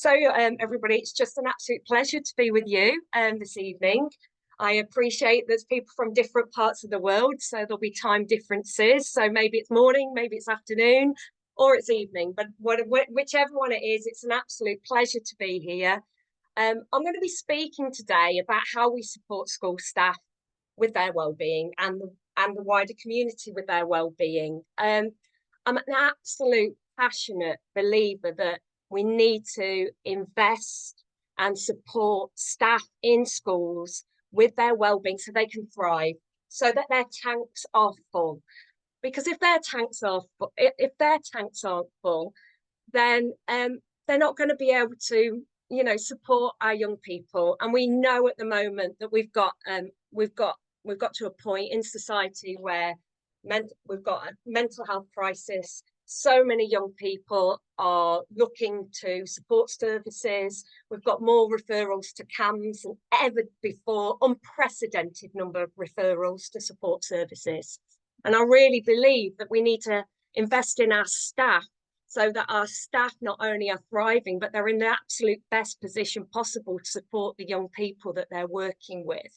Everybody, it's just an absolute pleasure to be with you this evening. I appreciate there's people from different parts of the world, so there'll be time differences. So maybe it's morning, maybe it's afternoon, or it's evening. But whichever one it is, it's an absolute pleasure to be here. I'm going to be speaking today about how we support school staff with their well-being and the wider community with their well-being. I'm an absolute passionate believer that we need to invest and support staff in schools with their well-being so they can thrive, so that their tanks are full. Because if their tanks aren't full, then they're not going to be able to, support our young people. And we know at the moment that we've got to a point in society where we've got a mental health crisis. So many young people are looking to support services. We've got more referrals to CAMS than ever before, unprecedented number of referrals to support services. And I really believe that we need to invest in our staff so that our staff not only are thriving, but they're in the absolute best position possible to support the young people that they're working with.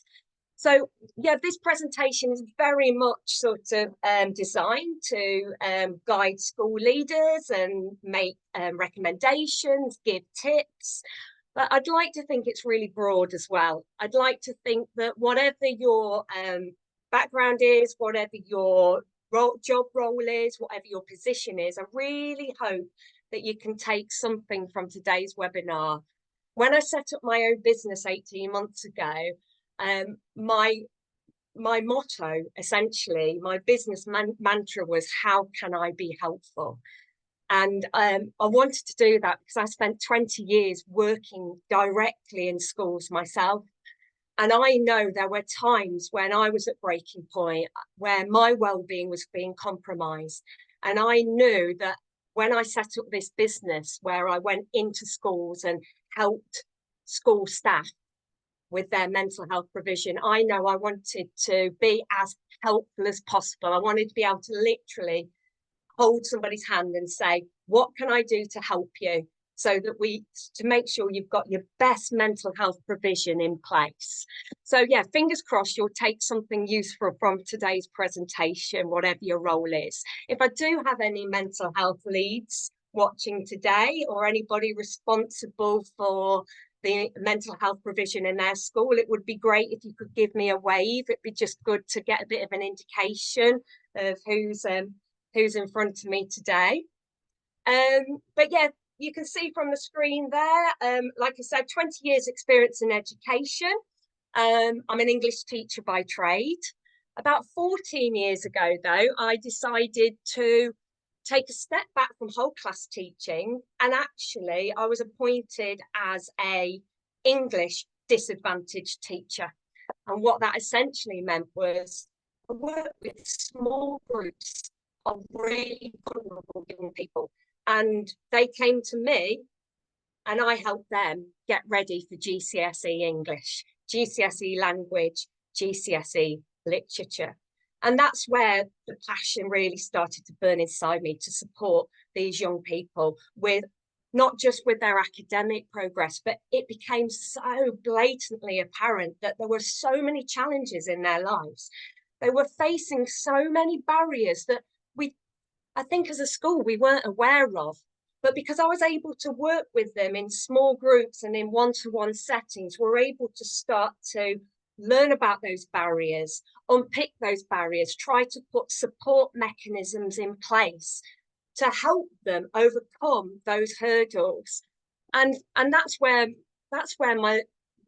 So, yeah, this presentation is very much sort of designed to guide school leaders and make recommendations, give tips. But I'd like to think it's really broad as well. I'd like to think that whatever your background is, whatever your job role is, whatever your position is, I really hope that you can take something from today's webinar. When I set up my own business 18 months ago, my motto, essentially, my business mantra was, how can I be helpful? And I wanted to do that because I spent 20 years working directly in schools myself. And I know there were times when I was at breaking point, where my well-being was being compromised. And I knew that when I set up this business, where I went into schools and helped school staff with their mental health provision, I know I wanted to be as helpful as possible. I wanted to be able to literally hold somebody's hand and say, what can I do to help you? So that to make sure you've got your best mental health provision in place. So yeah, fingers crossed you'll take something useful from today's presentation, whatever your role is. If I do have any mental health leads watching today, or anybody responsible for the mental health provision in their school, it would be great if you could give me a wave. It'd be just good to get a bit of an indication of who's in front of me today. But yeah, you can see from the screen there, like I said, 20 years experience in education. I'm an English teacher by trade. About 14 years ago, though, I decided to take a step back from whole class teaching, and actually I was appointed as a English disadvantaged teacher. And what that essentially meant was I worked with small groups of really vulnerable young people. And they came to me and I helped them get ready for GCSE English, GCSE language, GCSE literature. And that's where the passion really started to burn inside me, to support these young people with not just with their academic progress, but it became so blatantly apparent that there were so many challenges in their lives. They were facing so many barriers that I think as a school, we weren't aware of. But because I was able to work with them in small groups and in one-to-one settings, we're able to start to learn about those barriers, unpick those barriers, try to put support mechanisms in place to help them overcome those hurdles. And that's where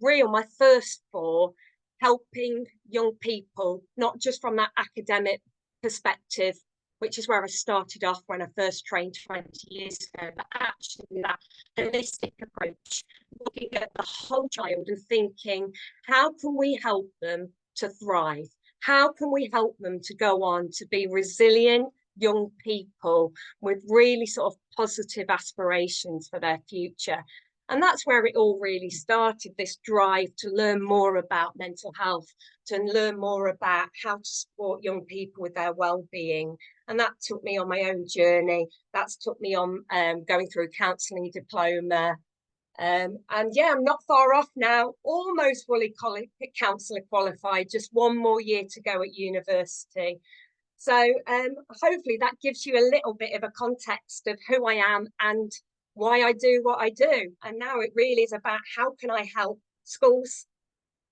my thirst for helping young people, not just from that academic perspective, which is where I started off when I first trained 20 years ago, but actually that holistic approach, looking at the whole child and thinking, how can we help them to thrive? How can we help them to go on to be resilient young people with really sort of positive aspirations for their future? And that's where it all really started, this drive to learn more about mental health, to learn more about how to support young people with their well-being. And that took me on my own journey. That's took me on going through counselling diploma, And yeah, I'm not far off now, almost fully counsellor qualified, just one more year to go at university. So hopefully that gives you a little bit of a context of who I am and why I do what I do. And now it really is about how can I help schools,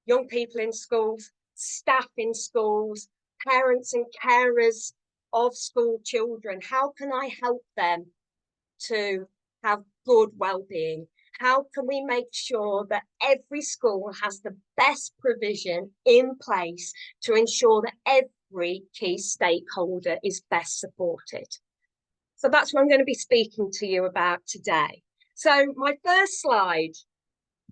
young people in schools, staff in schools, parents and carers of school children. How can I help them to have good well-being? How can we make sure that every school has the best provision in place to ensure that every key stakeholder is best supported? So that's what I'm going to be speaking to you about today. So my first slide,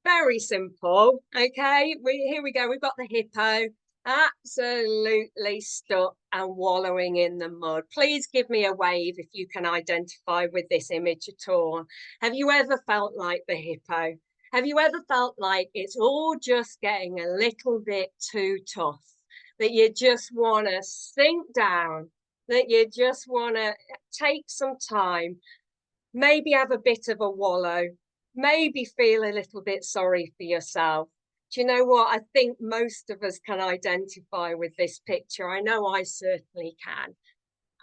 very simple. Okay, here we go. We've got the hippo absolutely stuck and wallowing in the mud. Please give me a wave if you can identify with this image at all. Have you ever felt like the hippo? Have you ever felt like it's all just getting a little bit too tough, that you just want to sink down, that you just want to take some time, maybe have a bit of a wallow, maybe feel a little bit sorry for yourself? Do you know what? I think most of us can identify with this picture. I know I certainly can.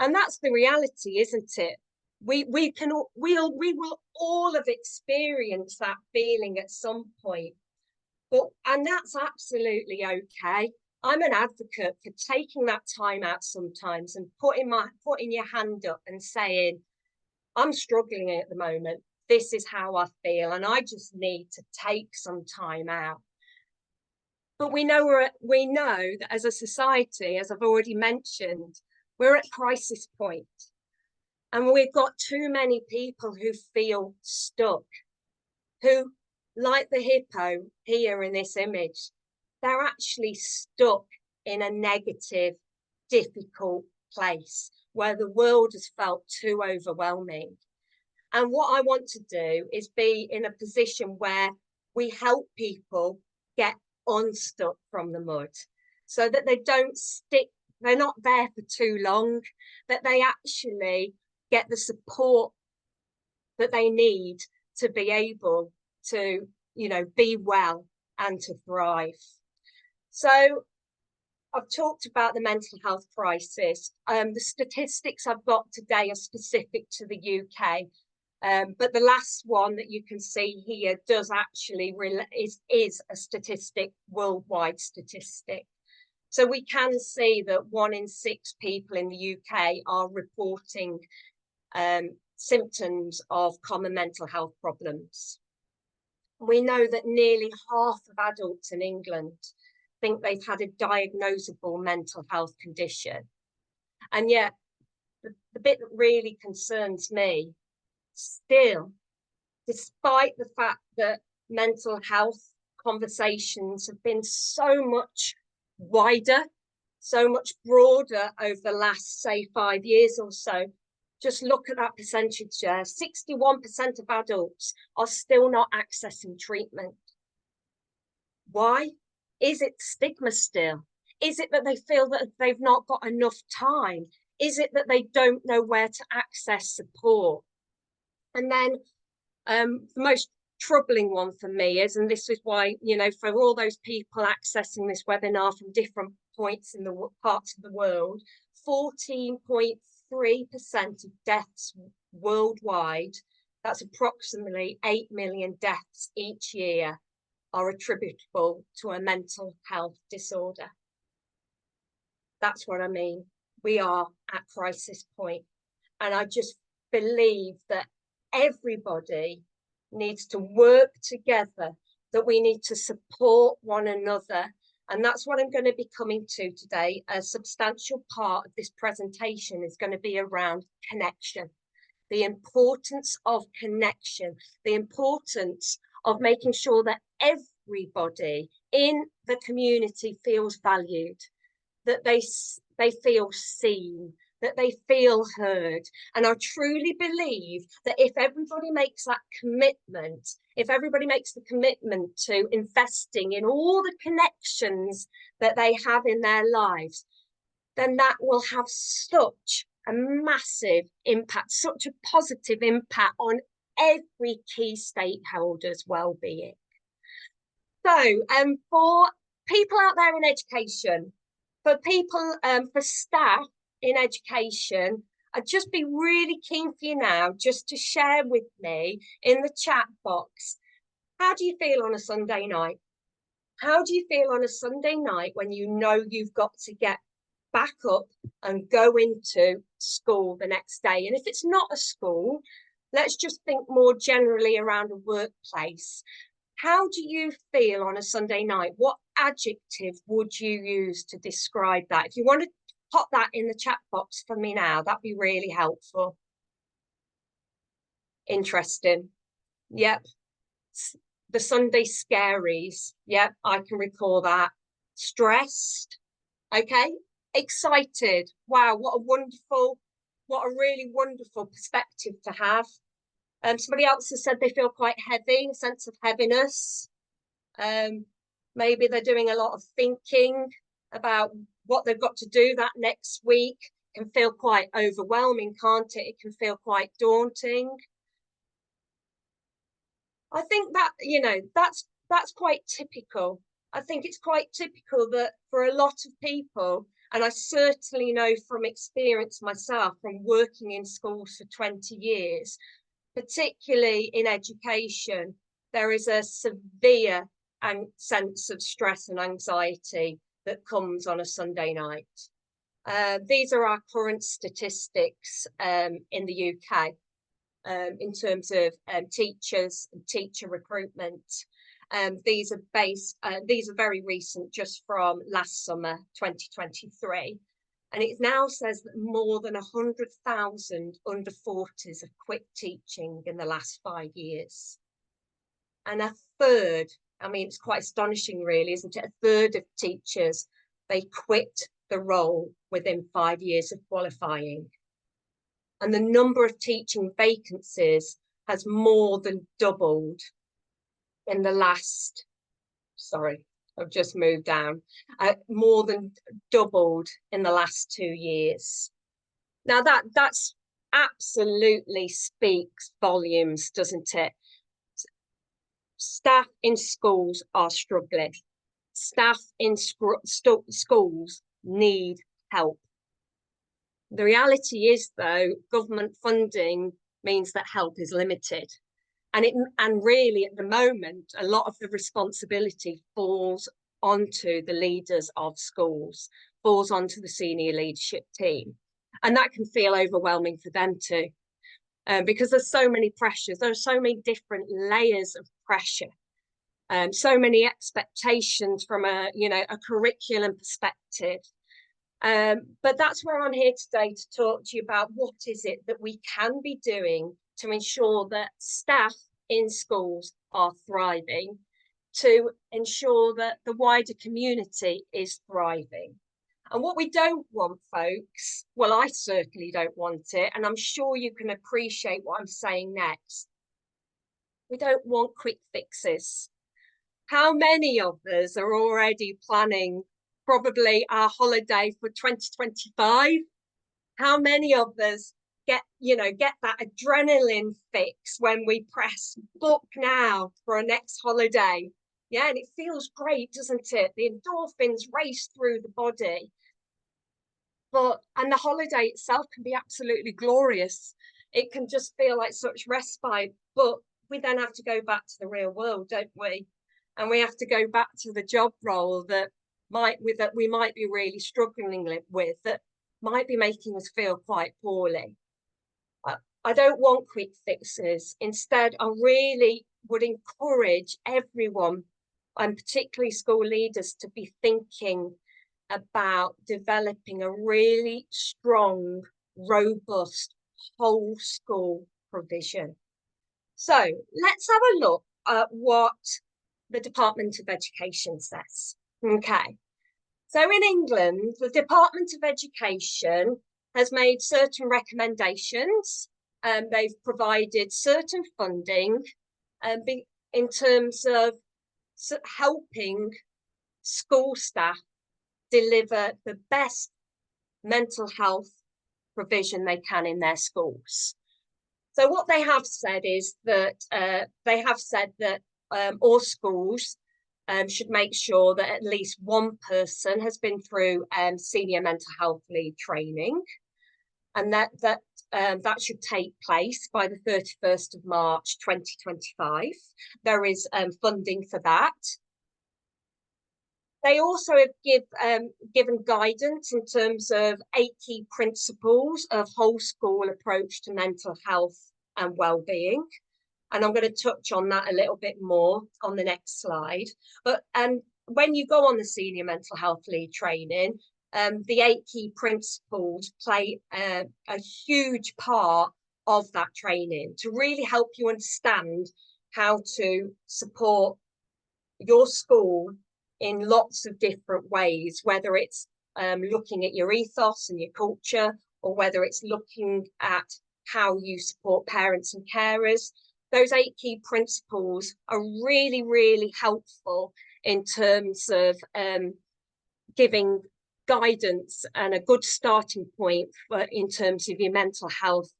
And that's the reality, isn't it? We will all have experienced that feeling at some point. And that's absolutely okay. I'm an advocate for taking that time out sometimes and putting your hand up and saying, I'm struggling at the moment. This is how I feel, and I just need to take some time out. But we know that as a society, as I've already mentioned, we're at crisis point, and we've got too many people who feel stuck, who, like the hippo here in this image, they're actually stuck in a negative, difficult place where the world has felt too overwhelming. And what I want to do is be in a position where we help people get unstuck from the mud so that they don't stick, they're not there for too long, that they actually get the support that they need to be able to, be well and to thrive. So I've talked about the mental health crisis. The statistics I've got today are specific to the UK. But the last one that you can see here does actually is a statistic, worldwide statistic. So we can see that 1 in 6 people in the UK are reporting symptoms of common mental health problems. We know that nearly half of adults in England think they've had a diagnosable mental health condition. And yet, the bit that really concerns me, still, despite the fact that mental health conversations have been so much wider, so much broader over the last, say, 5 years or so, just look at that percentage there. 61% of adults are still not accessing treatment. Why? Is it stigma still? Is it that they feel that they've not got enough time? Is it that they don't know where to access support? And then the most troubling one for me is, and this is why, for all those people accessing this webinar from different points in the parts of the world, 14.3% of deaths worldwide, that's approximately 8 million deaths each year, are attributable to a mental health disorder. That's what I mean. We are at crisis point. And I just believe that everybody needs to work together, that we need to support one another. And that's what I'm going to be coming to today. A substantial part of this presentation is going to be around connection, the importance of connection, the importance of making sure that everybody in the community feels valued, that they feel seen, that they feel heard. And I truly believe that if everybody makes that commitment, if everybody makes the commitment to investing in all the connections that they have in their lives, then that will have such a massive impact, such a positive impact on every key stakeholder's well-being. So for people out there in education, for staff in education, I'd just be really keen for you now just to share with me in the chat box, how do you feel on a Sunday night? How do you feel on a Sunday night when you know you've got to get back up and go into school the next day? And if it's not a school, let's just think more generally around a workplace. How do you feel on a Sunday night? What adjective would you use to describe that? If you want to pop that in the chat box for me now, that'd be really helpful. Interesting. Yep. The Sunday scaries. Yep, I can recall that. Stressed. Okay. Excited. Wow, what a really wonderful perspective to have. Somebody else has said they feel quite heavy, a sense of heaviness. Maybe they're doing a lot of thinking about what they've got to do that next week. It can feel quite overwhelming, can't it? It can feel quite daunting. I think that, that's quite typical. I think it's quite typical that for a lot of people, and I certainly know from experience myself from working in schools for 20 years, particularly in education, there is a severe sense of stress and anxiety that comes on a Sunday night. These are our current statistics in the UK in terms of teachers and teacher recruitment. These are very recent, just from last summer, 2023. And it now says that more than 100,000 under 40s have quit teaching in the last 5 years. And a third, I mean, it's quite astonishing really, isn't it? A third of teachers, they quit the role within 5 years of qualifying. And the number of teaching vacancies has more than doubled in the last, sorry, I've just moved down, more than doubled in the last 2 years. Now that's absolutely speaks volumes, doesn't it? Staff in schools are struggling. Staff in schools need help. The reality is, though, government funding means that help is limited. And really, at the moment, a lot of the responsibility falls onto the leaders of schools, falls onto the senior leadership team. And that can feel overwhelming for them too, because there's so many pressures. There are so many different layers of pressure, so many expectations from a curriculum perspective. But that's where I'm here today to talk to you about what is it that we can be doing to ensure that staff in schools are thriving, to ensure that the wider community is thriving. And what we don't want, folks, well, I certainly don't want it, and I'm sure you can appreciate what I'm saying next. We don't want quick fixes. How many of us are already planning probably our holiday for 2025? How many of us get that adrenaline fix when we press book now for our next holiday? Yeah, and it feels great, doesn't it? The endorphins race through the body. And the holiday itself can be absolutely glorious. It can just feel like such respite, but we then have to go back to the real world, don't we? And we have to go back to the job role that we might be really struggling with, that might be making us feel quite poorly. I don't want quick fixes. Instead, I really would encourage everyone, and particularly school leaders, to be thinking about developing a really strong, robust whole school provision. So let's have a look at what the Department of Education says. Okay, so in England, the Department of Education has made certain recommendations. They've provided certain funding in terms of helping school staff deliver the best mental health provision they can in their schools. So what they have said is that all schools should make sure that at least one person has been through senior mental health lead training, and that should take place by the 31st of March 2025. There is funding for that. They also have given guidance in terms of 8 key principles of whole school approach to mental health and well-being. And I'm going to touch on that a little bit more on the next slide. But when you go on the senior mental health lead training, the 8 key principles play a huge part of that training to really help you understand how to support your school in lots of different ways, whether it's looking at your ethos and your culture, or whether it's looking at how you support parents and carers. Those 8 key principles are really, really helpful in terms of giving guidance and a good starting point in terms of your mental health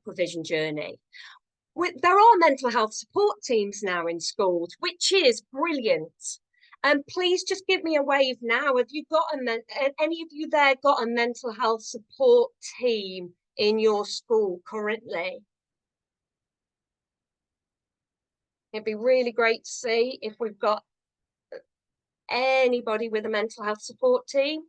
provision journey. There are mental health support teams now in schools, which is brilliant. And please just give me a wave now. Have you got any of you there got a mental health support team in your school currently? It'd be really great to see if we've got anybody with a mental health support team.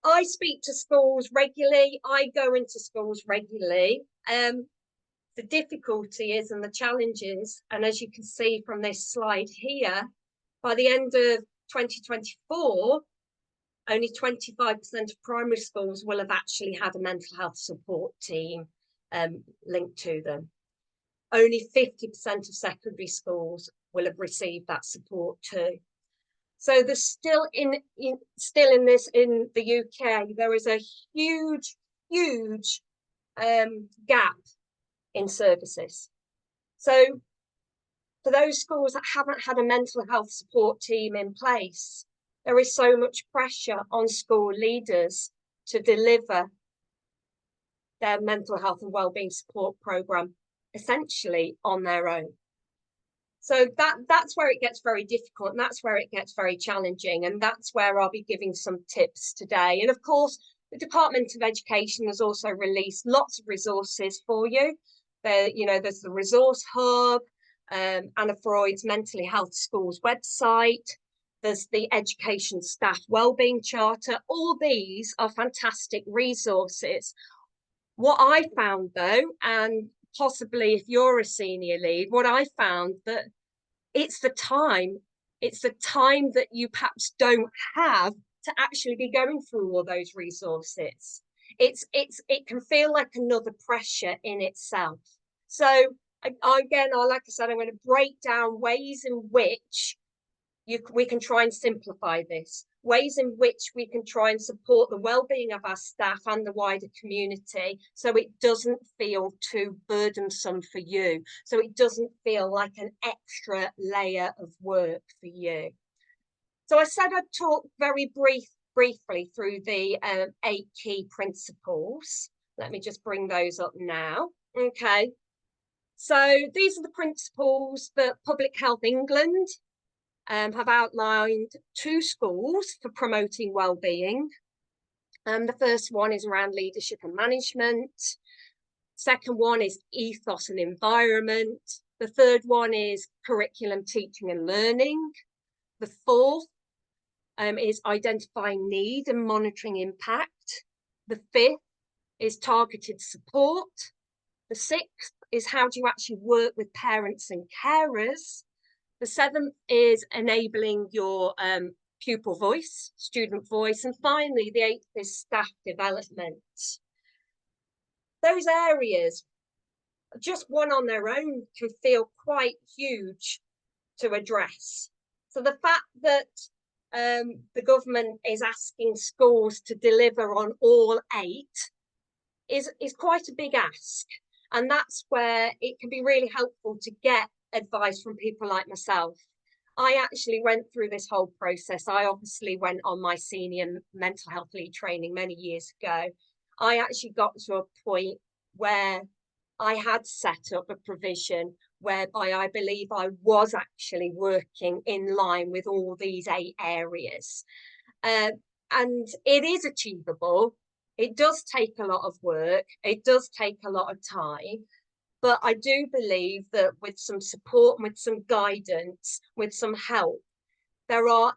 I speak to schools regularly. I go into schools regularly. The difficulty is and the challenges, and as you can see from this slide here, by the end of 2024, only 25% of primary schools will have actually had a mental health support team linked to them. Only 50% of secondary schools will have received that support too. So there's still in the UK, there is a huge gap in services. So for those schools that haven't had a mental health support team in place, there is so much pressure on school leaders to deliver their mental health and wellbeing support programme essentially on their own. So that's where it gets very difficult, and that's where it gets very challenging, and that's where I'll be giving some tips today. And of course, the Department of Education has also released lots of resources for you. There's the Resource Hub, Anna Freud's Mentally Health Schools website. There's the Education Staff Wellbeing Charter. All these are fantastic resources. What I found though, and possibly if you're a senior lead, what I found that it's the time that you perhaps don't have to actually be going through all those resources. It can feel like another pressure in itself. So again, like I said, I'm going to break down ways in which we can try and simplify this, ways in which we can try and support the well-being of our staff and the wider community, so it doesn't feel too burdensome for you, so it doesn't feel like an extra layer of work for you. So I said I'd talk very briefly through the 8 key principles. Let me just bring those up now. Okay, so these are the principles that Public Health England have outlined to schools for promoting well-being. The first one is around leadership and management. Second one is ethos and environment. The third one is curriculum, teaching and learning. The fourth is identifying need and monitoring impact. The fifth is targeted support. The sixth is how do you actually work with parents and carers. The seventh is enabling your pupil voice, student voice. And finally, the eighth is staff development. Those areas, just one on their own, can feel quite huge to address. So the fact that the government is asking schools to deliver on all 8 is quite a big ask. And that's where it can be really helpful to get advice from people like myself. I actually went through this whole process. I obviously went on my senior mental health lead training many years ago. I actually got to a point where I had set up a provision whereby I believe I was actually working in line with all these 8 areas. Uh, and it is achievable. It does take a lot of work. It does take a lot of time. But I do believe that with some support, with some guidance, with some help, there are,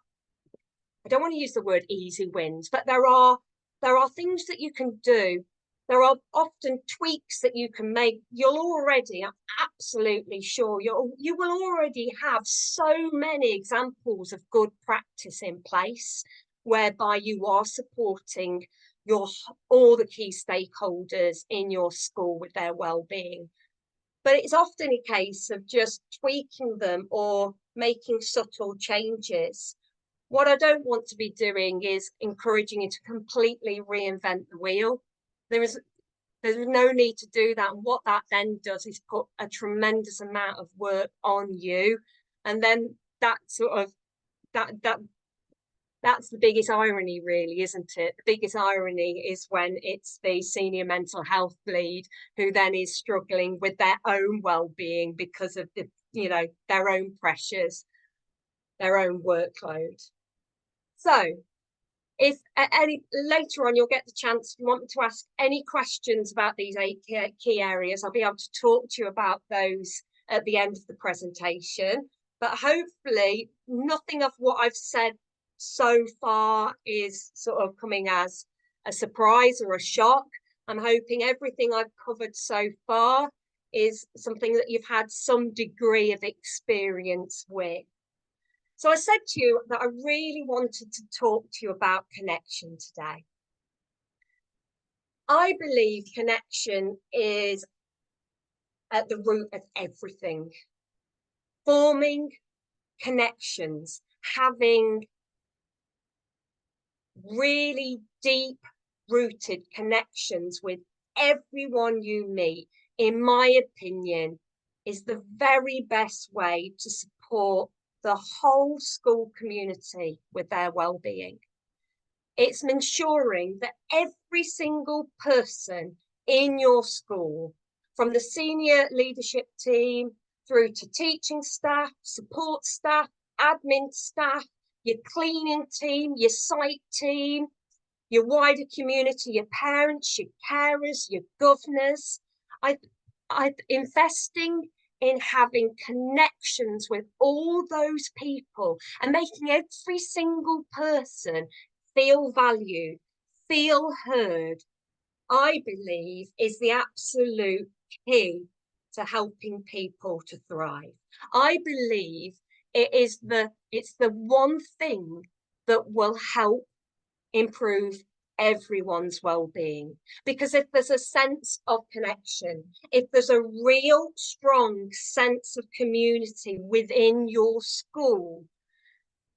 I don't want to use the word easy wins, but there are things that you can do. There are often tweaks that you can make. You'll already, I'm absolutely sure, you will already have so many examples of good practice in place whereby you are supporting your all the key stakeholders in your school with their well-being. But it's often a case of just tweaking them or making subtle changes. What I don't want to be doing is encouraging you to completely reinvent the wheel. There's no need to do that. And what that then does is put a tremendous amount of work on you. And then that sort of that's the biggest irony, really, isn't it? The biggest irony is when it's the senior mental health lead who then is struggling with their own well-being because of their own pressures, their own workload. So if at any later on you'll get the chance, if you want me to ask any questions about these 8 key areas, I'll be able to talk to you about those at the end of the presentation. But hopefully nothing of what I've said so far is sort of coming as a surprise or a shock. I'm hoping everything I've covered so far is something that you've had some degree of experience with. So I said to you that I really wanted to talk to you about connection today. I believe connection is at the root of everything. Forming connections, having really deep rooted connections with everyone you meet, in my opinion, is the very best way to support the whole school community with their well-being. It's ensuring that every single person in your school, from the senior leadership team through to teaching staff, support staff, admin staff, your cleaning team, your site team, your wider community, your parents, your carers, your governors. I'm investing in having connections with all those people and making every single person feel valued, feel heard, I believe is the absolute key to helping people to thrive. I believe it's the one thing that will help improve everyone's well-being. Because if there's a sense of connection, if there's a real strong sense of community within your school,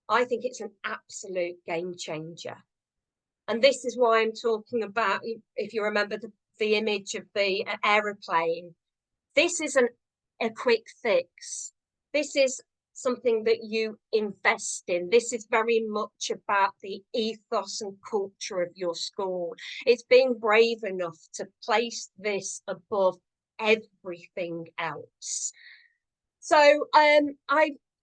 I think it's an absolute game changer. And this is why I'm talking about, if you remember the image of the aeroplane, this isn't a quick fix. This is something that you invest in. This is very much about the ethos and culture of your school. It's being brave enough to place this above everything else. So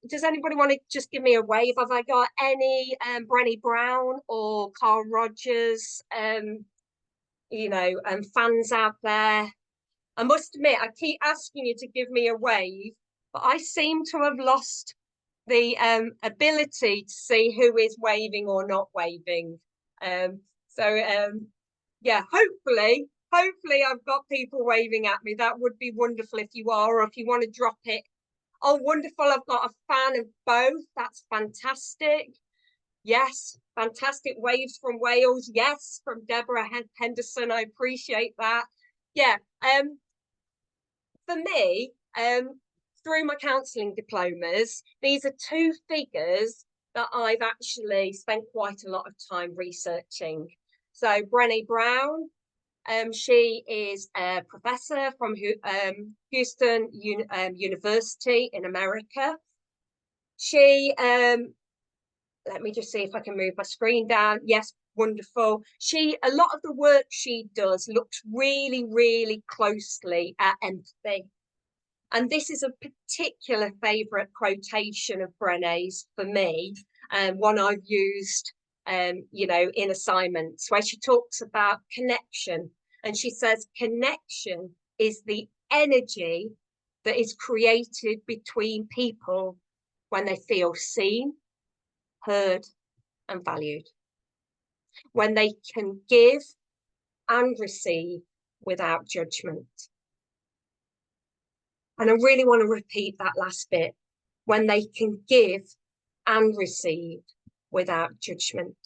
does anybody want to just give me a wave? Have I got any Brenny Brown or Carl Rogers fans out there? I must admit, I keep asking you to give me a wave, but I seem to have lost the ability to see who is waving or not waving. Yeah, hopefully I've got people waving at me. That would be wonderful if you are, or if you want to drop it. Oh, wonderful. I've got a fan of both. That's fantastic. Yes, fantastic waves from Wales. Yes, from Deborah Henderson. I appreciate that. Yeah. For me, through my counselling diplomas, these are 2 figures that I've actually spent quite a lot of time researching. So Brené Brown, she is a professor from Houston University in America. She, let me just see if I can move my screen down. Yes, wonderful. A lot of the work she does looks really, really closely at empathy. And this is a particular favourite quotation of Brené's for me, one I've used, in assignments, where she talks about connection. And she says, connection is the energy that is created between people when they feel seen, heard, and valued. When they can give and receive without judgment. And I really want to repeat that last bit. When they can give and receive without judgment.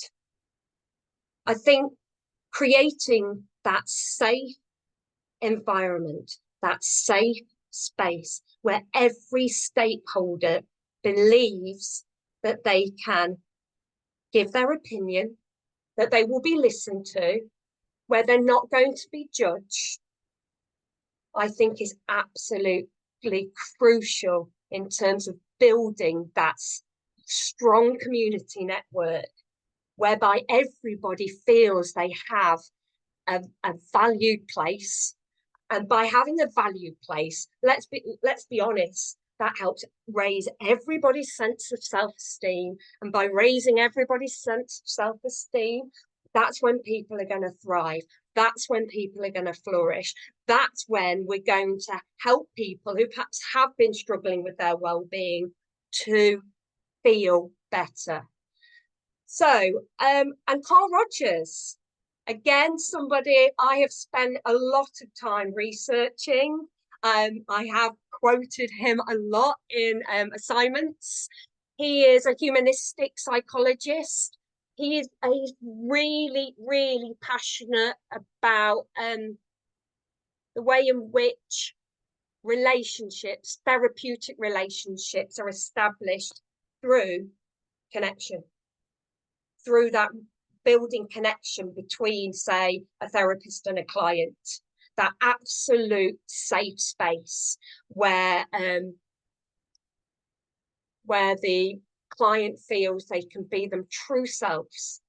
I think creating that safe environment, that safe space where every stakeholder believes that they can give their opinion, that they will be listened to, where they're not going to be judged, I think is absolutely crucial in terms of building that strong community network whereby everybody feels they have a valued place. And by having a valued place, let's be honest, that helps raise everybody's sense of self-esteem. And by raising everybody's sense of self-esteem, that's when people are going to thrive. That's when people are going to flourish. That's when we're going to help people who perhaps have been struggling with their well-being to feel better. So, and Carl Rogers, again, somebody I have spent a lot of time researching. I have quoted him a lot in assignments. He is a humanistic psychologist. He's really, really passionate about the way in which relationships, therapeutic relationships, are established through connection, through that building connection between, say, a therapist and a client, that absolute safe space where the client feels they can be them true selves,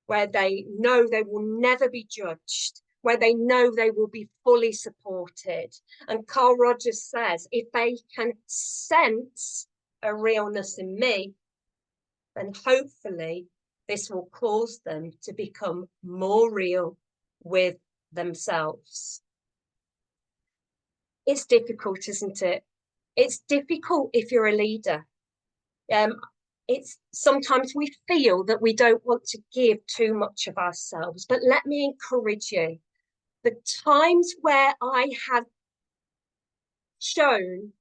where they know they will never be judged, where they know they will be fully supported. And Carl Rogers says, if they can sense a realness in me, then hopefully this will cause them to become more real with themselves. It's difficult, isn't it? It's difficult if you're a leader. It's sometimes we feel that we don't want to give too much of ourselves, but let me encourage you. The times where I have shown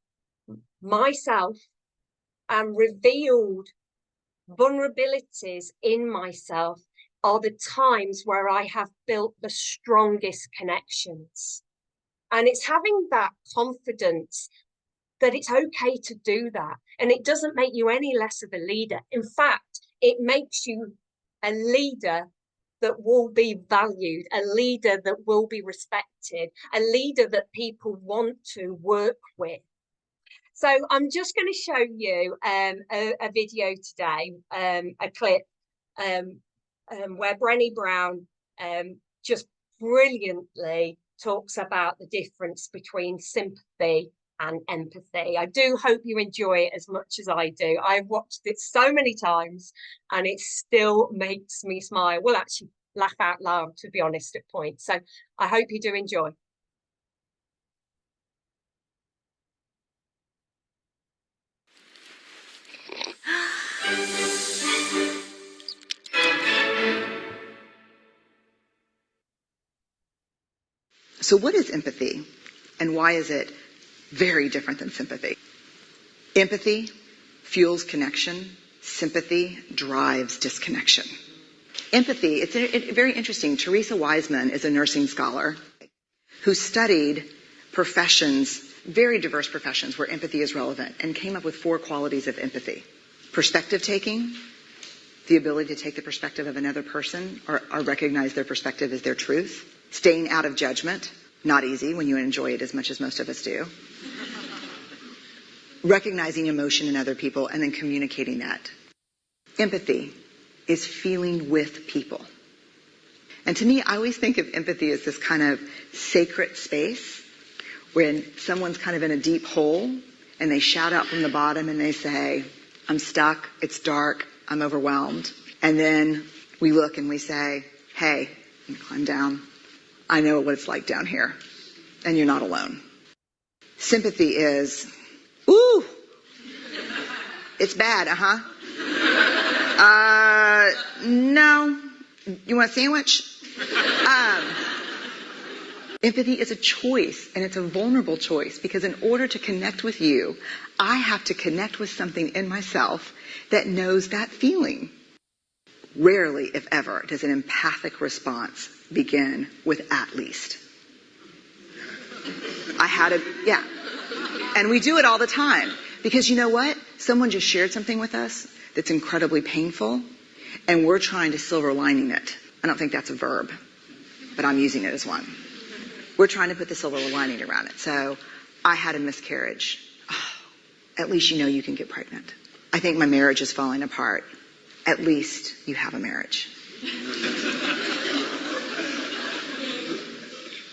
myself and revealed vulnerabilities in myself are the times where I have built the strongest connections. And it's having that confidence that it's okay to do that. And it doesn't make you any less of a leader. In fact, it makes you a leader that will be valued, a leader that will be respected, a leader that people want to work with. So I'm just going to show you a video today, a clip where Brené Brown just brilliantly talks about the difference between sympathy and empathy. I do hope you enjoy it as much as I do. I've watched it so many times and it still makes me smile. Well, actually laugh out loud, to be honest, at points. So I hope you do enjoy. So what is empathy, and why is it very different than sympathy? Empathy fuels connection. Sympathy drives disconnection. Empathy, it's very interesting. Teresa Wiseman is a nursing scholar who studied professions, very diverse professions where empathy is relevant, and came up with 4 qualities of empathy. Perspective taking, the ability to take the perspective of another person or recognize their perspective as their truth. Staying out of judgment, not easy when you enjoy it as much as most of us do. Recognizing emotion in other people and then communicating that. Empathy is feeling with people. And to me, I always think of empathy as this kind of sacred space when someone's kind of in a deep hole and they shout out from the bottom and they say, I'm stuck, it's dark, I'm overwhelmed. And then we look and we say, hey, climb down. I know what it's like down here, and you're not alone. Sympathy is, ooh, it's bad, no. You want a sandwich? Empathy is a choice, and it's a vulnerable choice, because in order to connect with you, I have to connect with something in myself that knows that feeling. Rarely, if ever, does an empathic response begin with at least. Yeah. And we do it all the time. Because you know what? Someone just shared something with us that's incredibly painful, and we're trying to silver lining it. I don't think that's a verb, but I'm using it as one. We're trying to put the silver lining around it. So, I had a miscarriage. Oh, at least you know you can get pregnant. I think my marriage is falling apart. At least you have a marriage.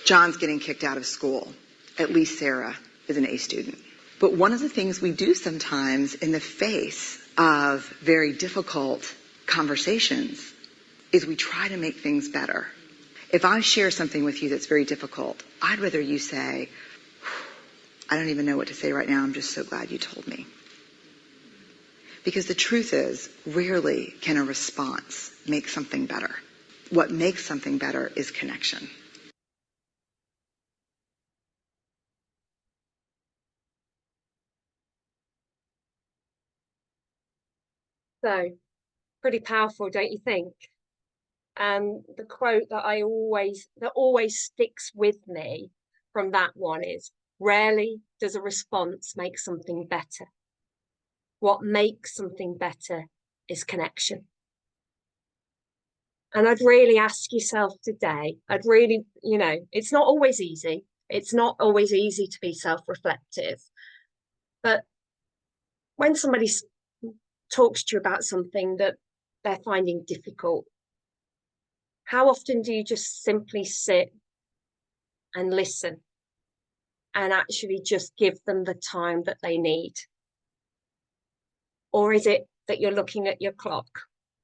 John's getting kicked out of school. At least Sarah is an A student. But one of the things we do sometimes in the face of very difficult conversations is we try to make things better. If I share something with you that's very difficult, I'd rather you say, I don't even know what to say right now, I'm just so glad you told me. Because the truth is, rarely can a response make something better. What makes something better is connection. So, pretty powerful, don't you think? And the quote that always sticks with me from that one is, rarely does a response make something better. What makes something better is connection. And I'd really ask yourself today, it's not always easy. It's not always easy to be self-reflective. But when somebody talks to you about something that they're finding difficult, how often do you just simply sit and listen and actually just give them the time that they need? Or is it that you're looking at your clock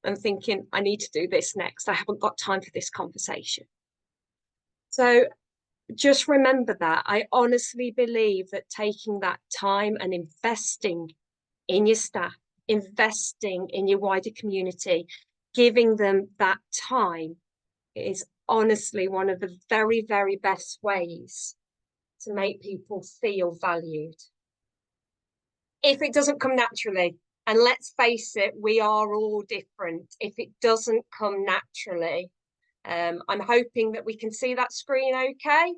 and thinking, I need to do this next, I haven't got time for this conversation? So just remember that. I honestly believe that taking that time and investing in your staff, investing in your wider community, giving them that time is honestly one of the very, very best ways to make people feel valued. If it doesn't come naturally, and let's face it, we are all different. If it doesn't come naturally, I'm hoping that we can see that screen okay.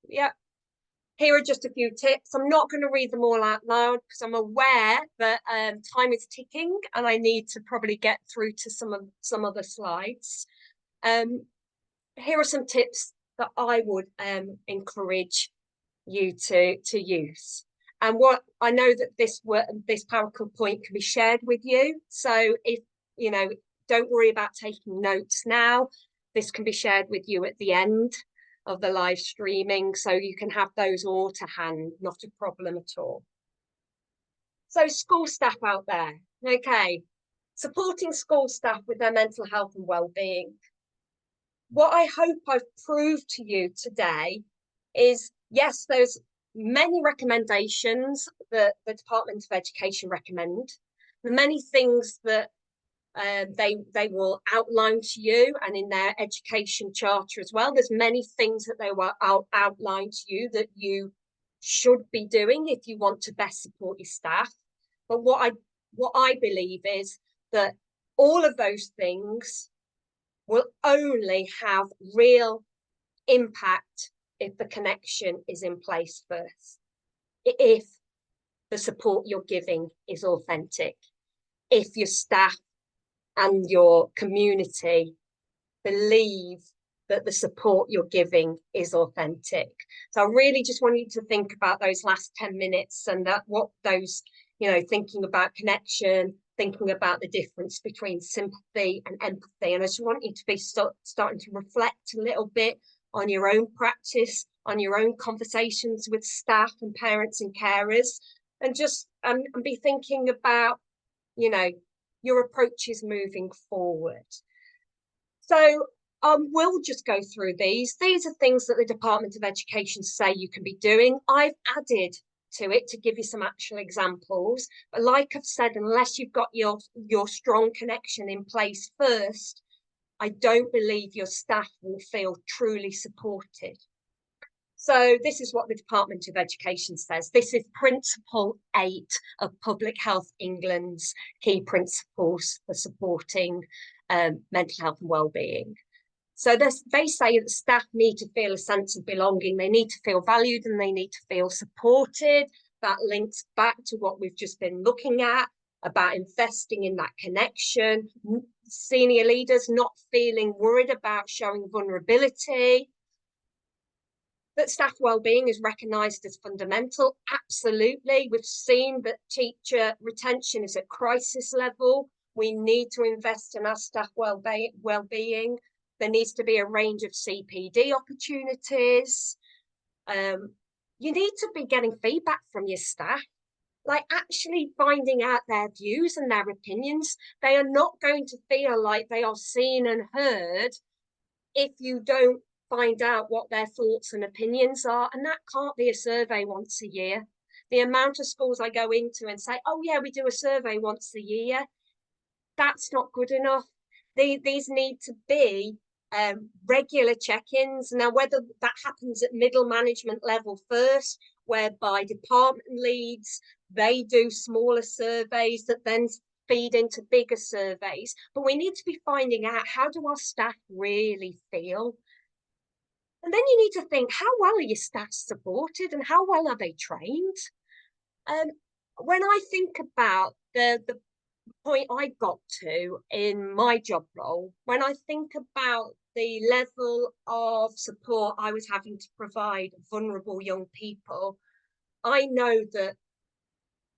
Yeah. Here are just a few tips. I'm not going to read them all out loud because I'm aware that time is ticking and I need to probably get through to some other slides. Here are some tips that I would encourage you to use. And what I know that this PowerPoint can be shared with you. So if, don't worry about taking notes now. This can be shared with you at the end of the live streaming, so you can have those all to hand, not a problem at all. So school staff out there, okay, supporting school staff with their mental health and well-being. What I hope I've proved to you today is, yes, there's many recommendations that the Department of Education recommend, the many things that they will outline to you, and in their education charter as well, there's many things that they will outline to you that you should be doing if you want to best support your staff. But what I believe is that all of those things will only have real impact if the connection is in place first, if the support you're giving is authentic, if your staff and your community believe that the support you're giving is authentic. So I really just want you to think about those last 10 minutes and that what those, thinking about connection, thinking about the difference between sympathy and empathy. And I just want you to be starting to reflect a little bit on your own practice, on your own conversations with staff and parents and carers, and just and be thinking about, you know, your approaches moving forward. So we'll just go through these. These are things that the Department of Education say you can be doing. I've added to it to give you some actual examples. But like I've said, unless you've got your strong connection in place first, I don't believe your staff will feel truly supported. So this is what the Department of Education says. This is Principle 8 of Public Health England's key principles for supporting mental health and wellbeing. So they say that staff need to feel a sense of belonging. They need to feel valued and they need to feel supported. That links back to what we've just been looking at about investing in that connection. Senior leaders not feeling worried about showing vulnerability. That staff wellbeing is recognised as fundamental. Absolutely. We've seen that teacher retention is at crisis level. We need to invest in our staff wellbeing. There needs to be a range of CPD opportunities. You need to be getting feedback from your staff, like actually finding out their views and their opinions. They are not going to feel like they are seen and heard if you don't find out what their thoughts and opinions are. And that can't be a survey once a year. The amount of schools I go into and say, oh yeah, we do a survey once a year, that's not good enough. These need to be regular check-ins. Now, whether that happens at middle management level first, whereby department leads, they do smaller surveys that then feed into bigger surveys. But we need to be finding out, how do our staff really feel? And then you need to think, how well are your staff supported and how well are they trained? When I think about the point I got to in my job role, when I think about the level of support I was having to provide vulnerable young people, I know that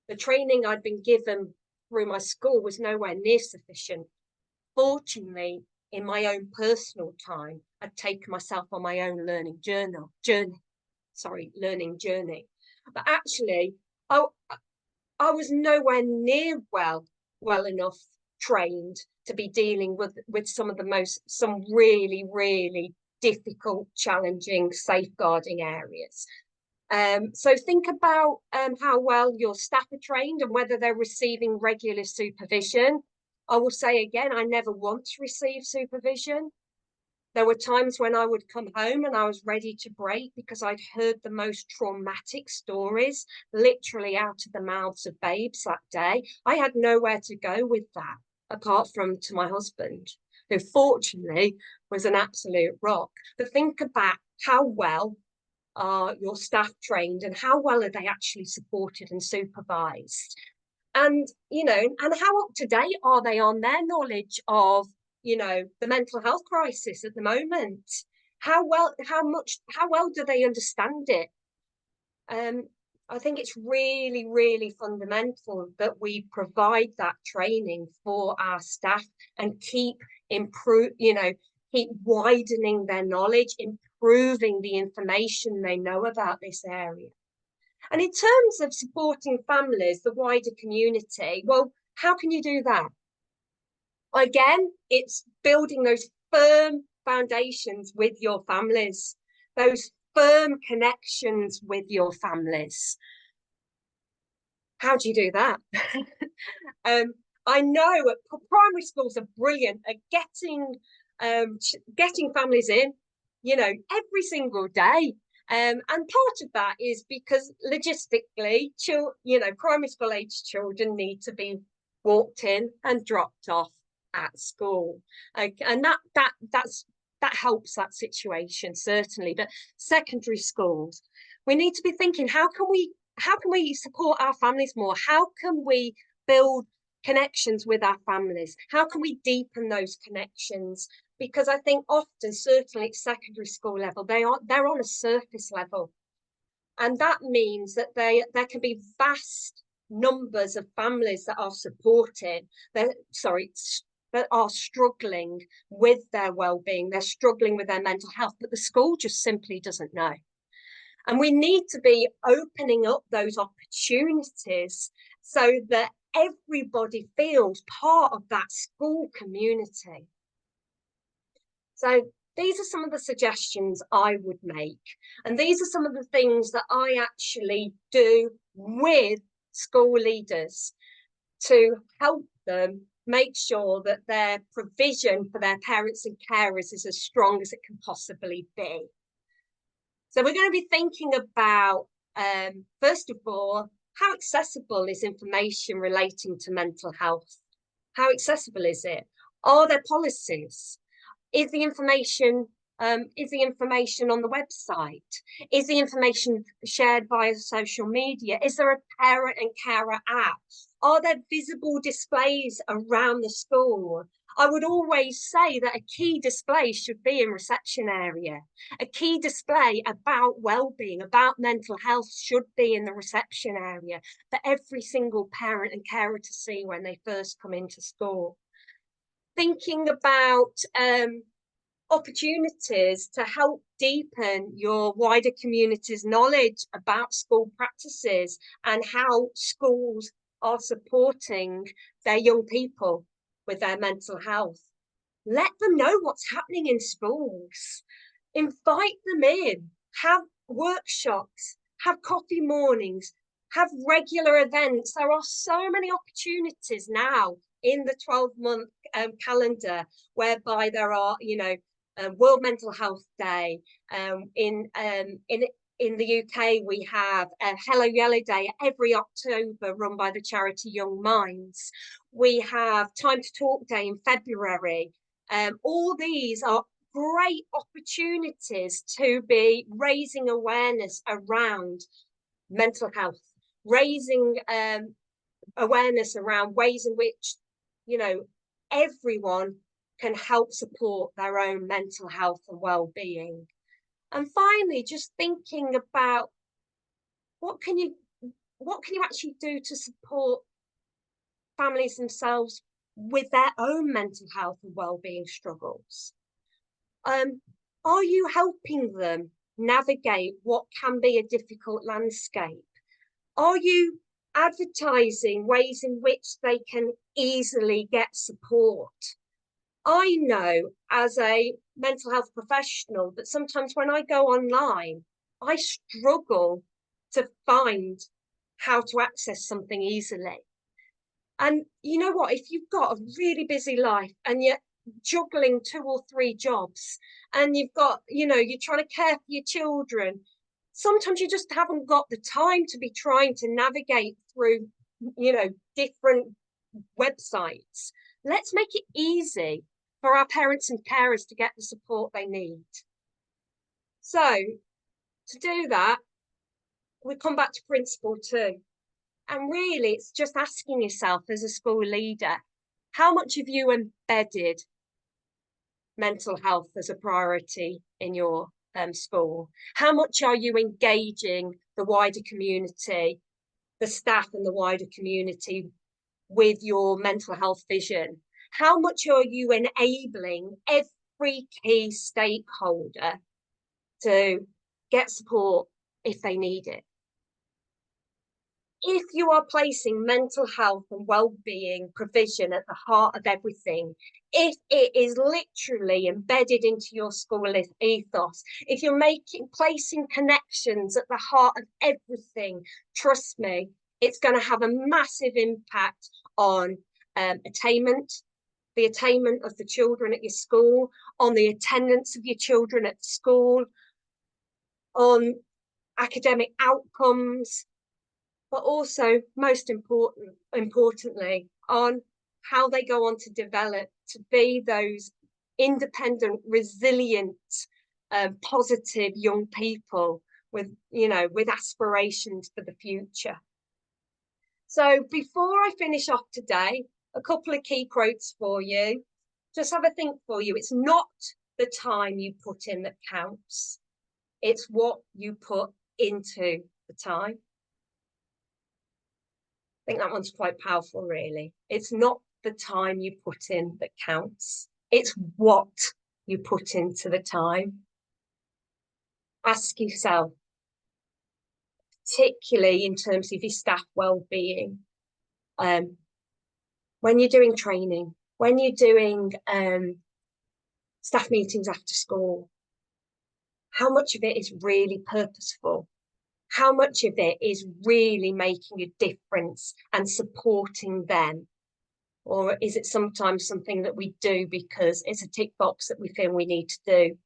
the training I'd been given through my school was nowhere near sufficient. Fortunately, in my own personal time, I'd taken myself on my own learning journey. But actually, I was nowhere near well enough trained to be dealing with some really, really difficult, challenging safeguarding areas. So think about how well your staff are trained and whether they're receiving regular supervision. I will say again, I never once received supervision. There were times when I would come home and I was ready to break because I'd heard the most traumatic stories literally out of the mouths of babes that day. I had nowhere to go with that apart from to my husband, who fortunately was an absolute rock. But think about how well are your staff trained and how well are they actually supported and supervised? And, you know, and how up to date are they on their knowledge of, you know, the mental health crisis at the moment? How well do they understand it? I think it's really, really fundamental that we provide that training for our staff and keep widening their knowledge, improving the information they know about this area. And in terms of supporting families, the wider community, well, how can you do that? Again, it's building those firm foundations with your families, those firm connections with your families. How do you do that? I know primary schools are brilliant at getting families in, you know, every single day. And part of that is because logistically, primary school age children need to be walked in and dropped off at school, and that helps that situation certainly. But secondary schools, we need to be thinking, how can we support our families more? How can we build connections with our families? How can we deepen those connections? Because I think often, certainly at secondary school level, they're on a surface level. And that means that there can be vast numbers of families that are supporting, that are struggling with their well-being, they're struggling with their mental health, but the school just simply doesn't know. And we need to be opening up those opportunities so that everybody feels part of that school community. So these are some of the suggestions I would make. And these are some of the things that I actually do with school leaders to help them make sure that their provision for their parents and carers is as strong as it can possibly be. So we're going to be thinking about, first of all, how accessible is information relating to mental health? How accessible is it? Are there policies? Is the information on the website? Is the information shared via social media? Is there a parent and carer app? Are there visible displays around the school? I would always say that a key display should be in reception area. A key display about well-being, about mental health should be in the reception area for every single parent and carer to see when they first come into school. Thinking about opportunities to help deepen your wider community's knowledge about school practices and how schools are supporting their young people with their mental health. Let them know what's happening in schools. Invite them in, have workshops, have coffee mornings, have regular events. There are so many opportunities now in the 12-month calendar, whereby there are, World Mental Health Day. In the UK, we have a Hello Yellow Day every October, run by the charity Young Minds. We have Time to Talk Day in February. All these are great opportunities to be raising awareness around mental health, raising awareness around ways in which, everyone can help support their own mental health and well-being. And finally, just thinking about what can you actually do to support families themselves with their own mental health and well-being struggles. Are you helping them navigate what can be a difficult landscape? Are you advertising ways in which they can easily get support? I know as a mental health professional that sometimes when I go online, I struggle to find how to access something easily. And you know what, if you've got a really busy life and you're juggling 2 or 3 jobs and you've got, you're trying to care for your children, sometimes you just haven't got the time to be trying to navigate through, different websites. Let's make it easy for our parents and carers to get the support they need. So to do that, we come back to principle 2. And really, it's just asking yourself as a school leader, how much have you embedded mental health as a priority in your school? How much are you engaging the wider community, the staff and the wider community with your mental health vision? How much are you enabling every key stakeholder to get support if they need it? If you are placing mental health and well-being provision at the heart of everything, if it is literally embedded into your school ethos, if you're placing connections at the heart of everything, trust me, it's going to have a massive impact on attainment, the attainment of the children at your school, on the attendance of your children at school, on academic outcomes, but also, most importantly, on how they go on to develop to be those independent, resilient, positive young people with aspirations for the future. So before I finish off today, a couple of key quotes for you. Just have a think for you. It's not the time you put in that counts. It's what you put into the time. think that one's quite powerful, really. It's not the time you put in that counts. It's what you put into the time. Ask yourself, particularly in terms of your staff well-being, when you're doing training, when you're doing staff meetings after school, how much of it is really purposeful? How much of it is really making a difference and supporting them? Or is it sometimes something that we do because it's a tick box that we feel we need to do?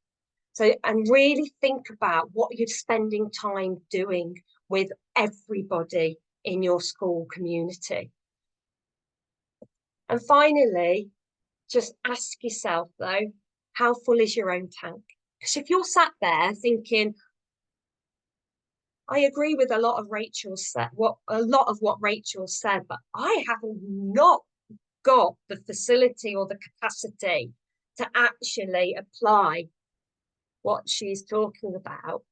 So, and really think about what you're spending time doing with everybody in your school community. And finally, just ask yourself though, how full is your own tank? Because if you're sat there thinking, I agree with a lot of what Rachel said, but I have not got the facility or the capacity to actually apply what she's talking about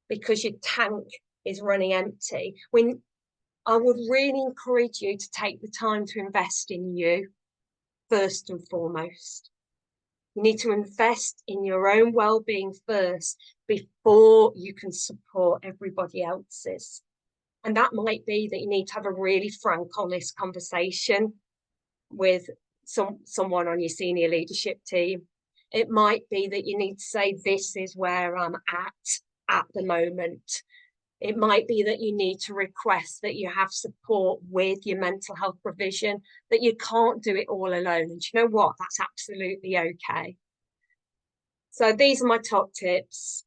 because your tank is running empty. When I would really encourage you to take the time to invest in you first and foremost. You need to invest in your own well-being first before you can support everybody else's. And that might be that you need to have a really frank, honest conversation with someone on your senior leadership team. It might be that you need to say, this is where I'm at the moment. It might be that you need to request that you have support with your mental health provision, that you can't do it all alone. And you know what? That's absolutely okay. So these are my top tips.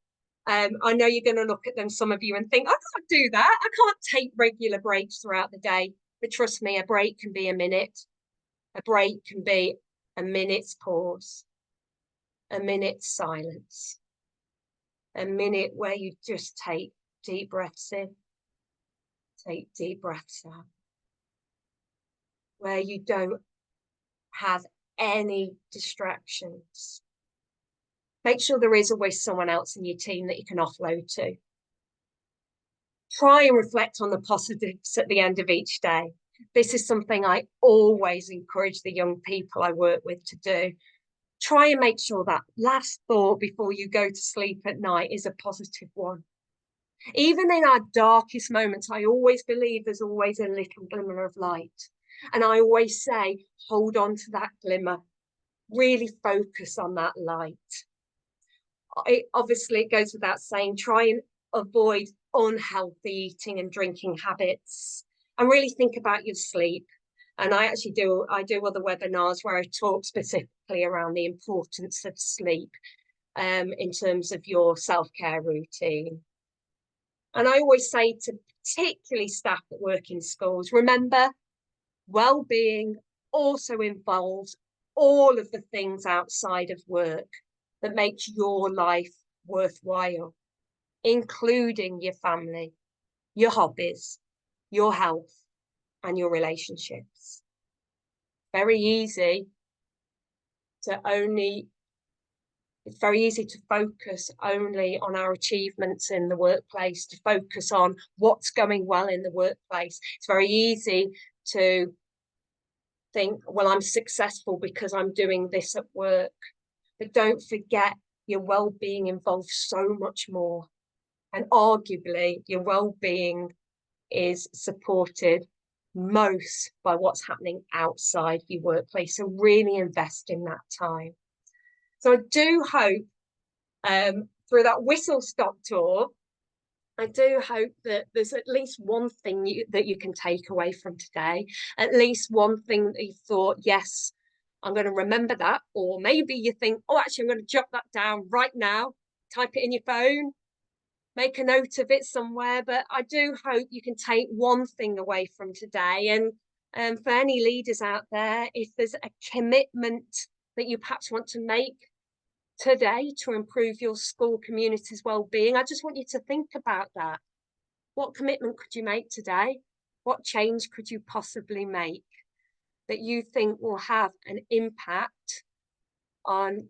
I know you're going to look at them, some of you, and think, I can't do that. I can't take regular breaks throughout the day. But trust me, a break can be a minute. A break can be a minute's pause, a minute's silence, a minute where you just take deep breaths in, take deep breaths out, where you don't have any distractions. Make sure there is always someone else in your team that you can offload to. Try and reflect on the positives at the end of each day. This is something I always encourage the young people I work with to do. Try and make sure that last thought before you go to sleep at night is a positive one. Even in our darkest moments, I always believe there's always a little glimmer of light. And I always say, hold on to that glimmer. Really focus on that light. Obviously, it goes without saying, try and avoid unhealthy eating and drinking habits. And really think about your sleep. And I do other webinars where I talk specifically around the importance of sleep in terms of your self-care routine. And I always say to particularly staff that work in schools, remember, well-being also involves all of the things outside of work that makes your life worthwhile, including your family, your hobbies, your health, and your relationships. Very easy to it's very easy to focus only on our achievements in the workplace, to focus on what's going well in the workplace. It's very easy to think, well, I'm successful because I'm doing this at work. But don't forget, your well-being involves so much more. And arguably, your well-being is supported most by what's happening outside your workplace. So really invest in that time. So I do hope through that whistle-stop tour, I do hope that there's at least one thing that you can take away from today, at least one thing that you thought, yes, I'm going to remember that. Or maybe you think, oh, actually, I'm going to jot that down right now, type it in your phone, make a note of it somewhere. But I do hope you can take one thing away from today. And for any leaders out there, if there's a commitment that you perhaps want to make today to improve your school community's well-being, I just want you to think about that. What commitment could you make today? What change could you possibly make that you think will have an impact on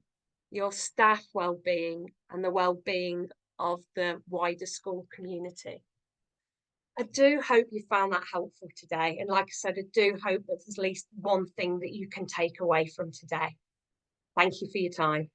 your staff well-being and the well-being of the wider school community? I do hope you found that helpful today. And like I said, I do hope that there's at least one thing that you can take away from today. Thank you for your time.